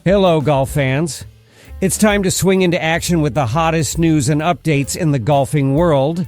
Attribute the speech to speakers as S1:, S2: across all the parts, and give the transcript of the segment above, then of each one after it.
S1: Hello, golf fans. It's time to swing into action with the hottest news and updates in the golfing world.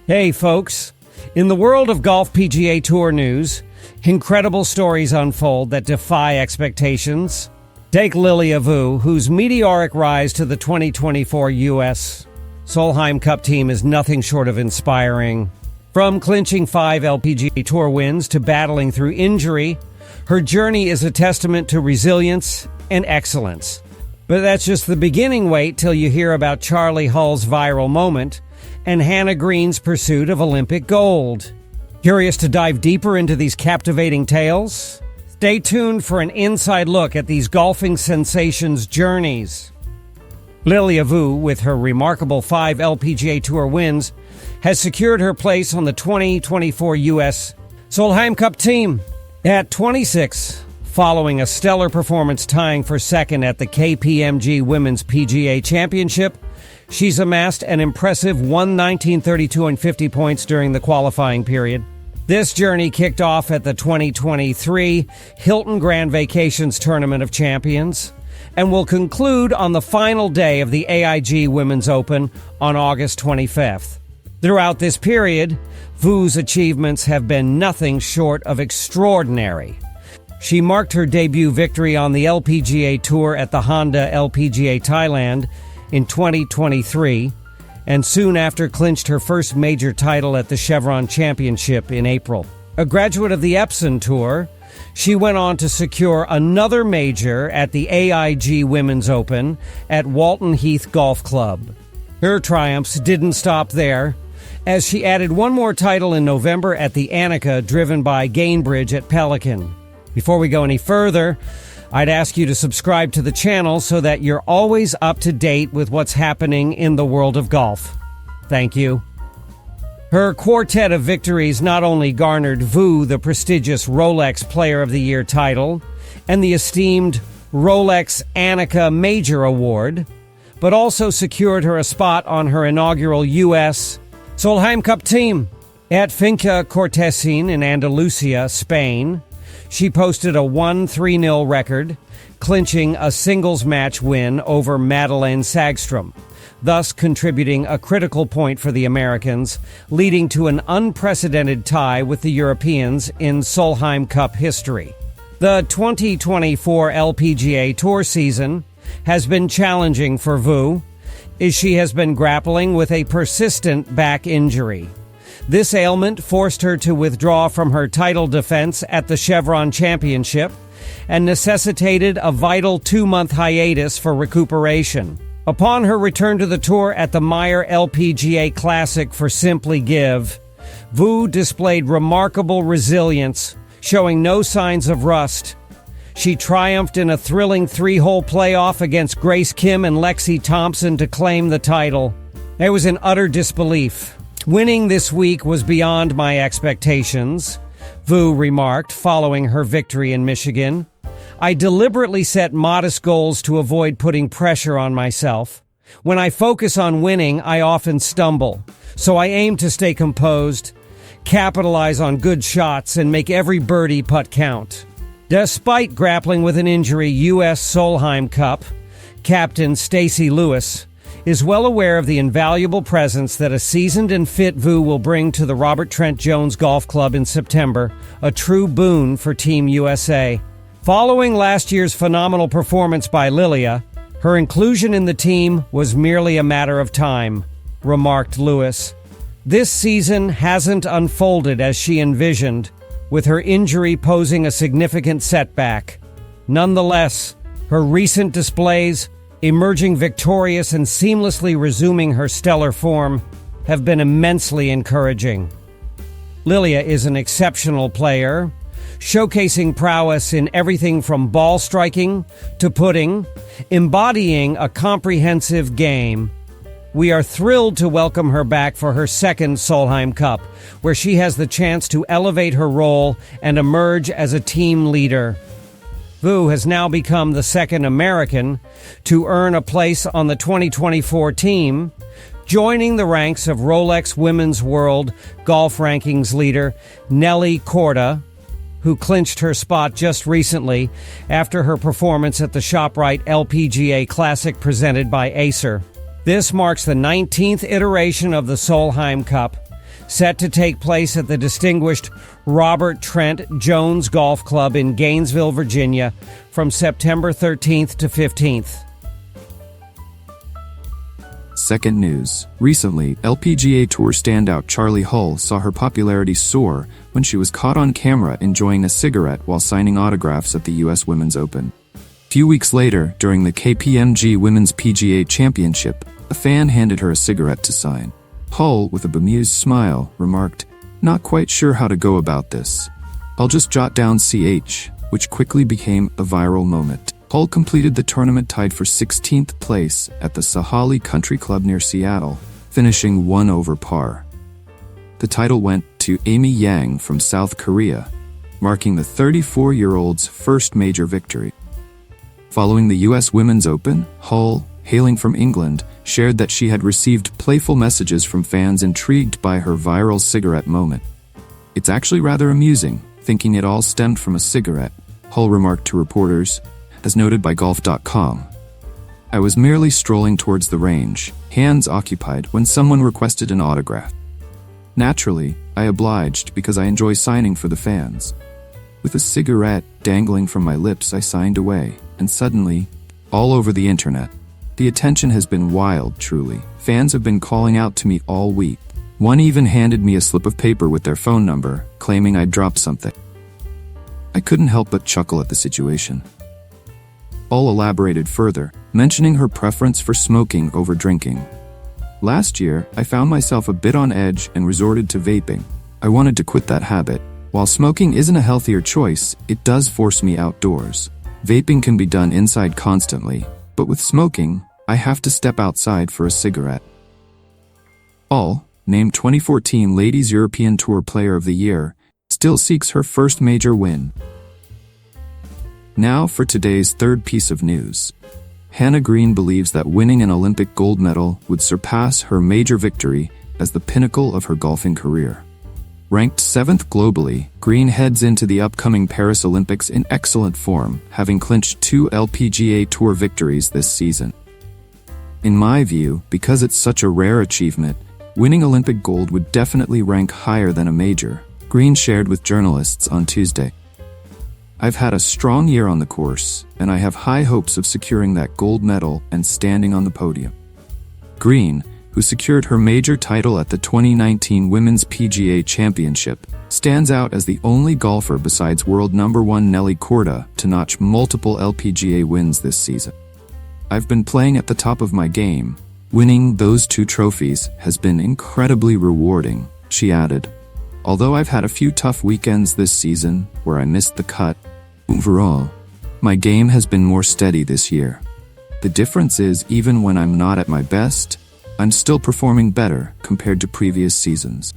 S1: Hey, folks. In the world of Golf PGA Tour news, incredible stories unfold that defy expectations. Take Lilia Vu, whose meteoric rise to the 2024 U.S. Solheim Cup Team is nothing short of inspiring. From clinching 5 LPGA Tour wins to battling through injury, her journey is a testament to resilience and excellence. But that's just the beginning. Wait till you hear about Charley Hull's viral moment and Hannah Green's pursuit of Olympic gold. Curious to dive deeper into these captivating tales? Stay tuned for an inside look at these golfing sensations' journeys. Lilia Vu, with her remarkable 5 LPGA Tour wins, has secured her place on the 2024 U.S. Solheim Cup Team. At 26, following a stellar performance tying for second at the KPMG Women's PGA Championship, she's amassed an impressive 119.32 and 50 points during the qualifying period. This journey kicked off at the 2023 Hilton Grand Vacations Tournament of Champions and will conclude on the final day of the AIG Women's Open on August 25th. Throughout this period, Vu's achievements have been nothing short of extraordinary. She marked her debut victory on the LPGA Tour at the Honda LPGA Thailand in 2023, and soon after clinched her first major title at the Chevron Championship in April. A graduate of the Epsom Tour, she went on to secure another major at the AIG Women's Open at Walton Heath Golf Club. Her triumphs didn't stop there, as she added one more title in November at the Annika, driven by Gainbridge at Pelican. Before we go any further, I'd ask you to subscribe to the channel so that you're always up to date with what's happening in the world of golf. Thank you. Her quartet of victories not only garnered Vu the prestigious Rolex Player of the Year title and the esteemed Rolex Annika Major Award, but also secured her a spot on her inaugural U.S. Solheim Cup Team. At Finca Cortesín in Andalusia, Spain, she posted a 1-3-0 record, clinching a singles match win over Madeleine Sagstrom, thus contributing a critical point for the Americans, leading to an unprecedented tie with the Europeans in Solheim Cup history. The 2024 LPGA Tour season has been challenging for Vu, as she has been grappling with a persistent back injury. This ailment forced her to withdraw from her title defense at the Chevron Championship and necessitated a vital 2-month hiatus for recuperation. Upon her return to the tour at the Meyer LPGA Classic for Simply Give, Vu displayed remarkable resilience, showing no signs of rust. She triumphed in a thrilling 3-hole playoff against Grace Kim and Lexi Thompson to claim the title. I was in utter disbelief. Winning this week was beyond my expectations, Vu remarked following her victory in Michigan. I deliberately set modest goals to avoid putting pressure on myself. When I focus on winning, I often stumble, so I aim to stay composed, capitalize on good shots, and make every birdie putt count. Despite grappling with an injury, U.S. Solheim Cup captain Stacy Lewis is well aware of the invaluable presence that a seasoned and fit Vu will bring to the Robert Trent Jones Golf Club in September, a true boon for Team USA. Following last year's phenomenal performance by Lilia, her inclusion in the team was merely a matter of time, remarked Lewis. This season hasn't unfolded as she envisioned, with her injury posing a significant setback. Nonetheless, her recent displays, emerging victorious and seamlessly resuming her stellar form, have been immensely encouraging. Lilia is an exceptional player, showcasing prowess in everything from ball striking to putting, embodying a comprehensive game. We are thrilled to welcome her back for her second Solheim Cup, where she has the chance to elevate her role and emerge as a team leader. Vu has now become the second American to earn a place on the 2024 team, joining the ranks of Rolex Women's World Golf Rankings leader Nelly Korda, who clinched her spot just recently after her performance at the ShopRite LPGA Classic presented by Acer. This marks the 19th iteration of the Solheim Cup, set to take place at the distinguished Robert Trent Jones Golf Club in Gainesville, Virginia, from September 13th to 15th.
S2: Second news. Recently, LPGA Tour standout Charley Hull saw her popularity soar when she was caught on camera enjoying a cigarette while signing autographs at the U.S. Women's Open. A few weeks later, during the KPMG Women's PGA Championship, a fan handed her a cigarette to sign. Hull, with a bemused smile, remarked, "Not quite sure how to go about this. I'll just jot down CH," which quickly became a viral moment. Hull completed the tournament tied for 16th place at the Sahali Country Club near Seattle, finishing 1 over par. The title went to Amy Yang from South Korea, marking the 34-year-old's first major victory. Following the U.S. Women's Open, Hull, hailing from England, shared that she had received playful messages from fans intrigued by her viral cigarette moment. "It's actually rather amusing, thinking it all stemmed from a cigarette," Hull remarked to reporters, as noted by golf.com. "I was merely strolling towards the range, hands occupied, when someone requested an autograph. Naturally, I obliged because I enjoy signing for the fans. With a cigarette dangling from my lips, I signed away, and suddenly, all over the internet, the attention has been wild, truly. Fans have been calling out to me all week. One even handed me a slip of paper with their phone number, claiming I'd dropped something. I couldn't help but chuckle at the situation." Hull elaborated further, mentioning her preference for smoking over drinking. "Last year, I found myself a bit on edge and resorted to vaping. I wanted to quit that habit. While smoking isn't a healthier choice, it does force me outdoors. Vaping can be done inside constantly, but with smoking, I have to step outside for a cigarette." Hull, named 2014 Ladies European Tour Player of the Year, still seeks her first major win. Now for today's third piece of news. Hannah Green believes that winning an Olympic gold medal would surpass her major victory as the pinnacle of her golfing career. Ranked 7th globally, Green heads into the upcoming Paris Olympics in excellent form, having clinched 2 LPGA Tour victories this season. "In my view, because it's such a rare achievement, winning Olympic gold would definitely rank higher than a major," Green shared with journalists on Tuesday. "I've had a strong year on the course, and I have high hopes of securing that gold medal and standing on the podium." Green, who secured her major title at the 2019 Women's PGA Championship, stands out as the only golfer besides world number 1 Nelly Korda to notch multiple LPGA wins this season. "I've been playing at the top of my game. Winning those 2 trophies has been incredibly rewarding," she added. "Although I've had a few tough weekends this season where I missed the cut, overall, my game has been more steady this year. The difference is, even when I'm not at my best, I'm still performing better compared to previous seasons.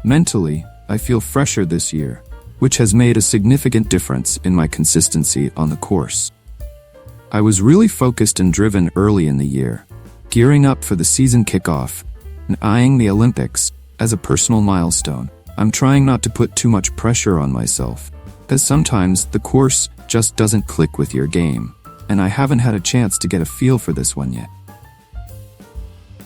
S2: Mentally, I feel fresher this year, which has made a significant difference in my consistency on the course. I was really focused and driven early in the year, gearing up for the season kickoff and eyeing the Olympics as a personal milestone. I'm trying not to put too much pressure on myself, as sometimes the course just doesn't click with your game, and I haven't had a chance to get a feel for this one yet."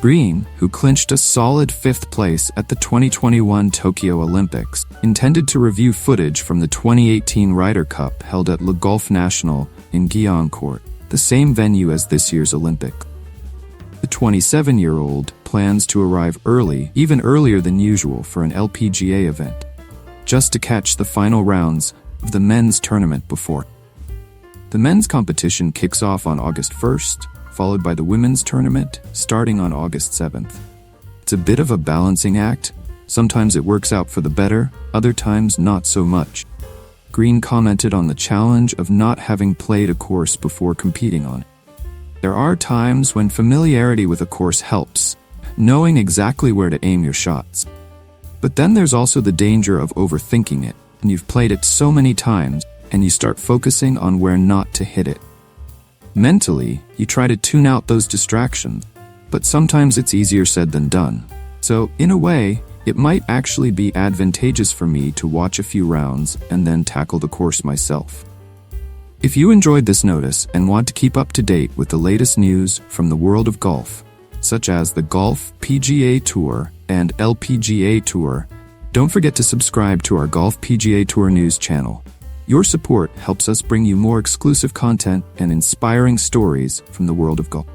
S2: Green, who clinched a solid 5th place at the 2021 Tokyo Olympics, intended to review footage from the 2018 Ryder Cup held at Le Golf National in Guyancourt, the same venue as this year's Olympics. The 27-year-old plans to arrive early, even earlier than usual for an LPGA event, just to catch the final rounds of the men's tournament before. The men's competition kicks off on August 1st, followed by the women's tournament starting on August 7th. It's a bit of a balancing act. Sometimes it works out for the better, other times not so much. Green commented on the challenge of not having played a course before competing on it. "There are times when familiarity with a course helps, knowing exactly where to aim your shots. But then there's also the danger of overthinking it, and you've played it so many times, and you start focusing on where not to hit it. Mentally, you try to tune out those distractions, but sometimes it's easier said than done. So, in a way, It might actually be advantageous for me to watch a few rounds and then tackle the course myself. If you enjoyed this notice and want to keep up to date with the latest news from the world of golf, such as the Golf PGA Tour and LPGA Tour, don't forget to subscribe to our Golf PGA Tour news channel. Your support helps us bring you more exclusive content and inspiring stories from the world of golf.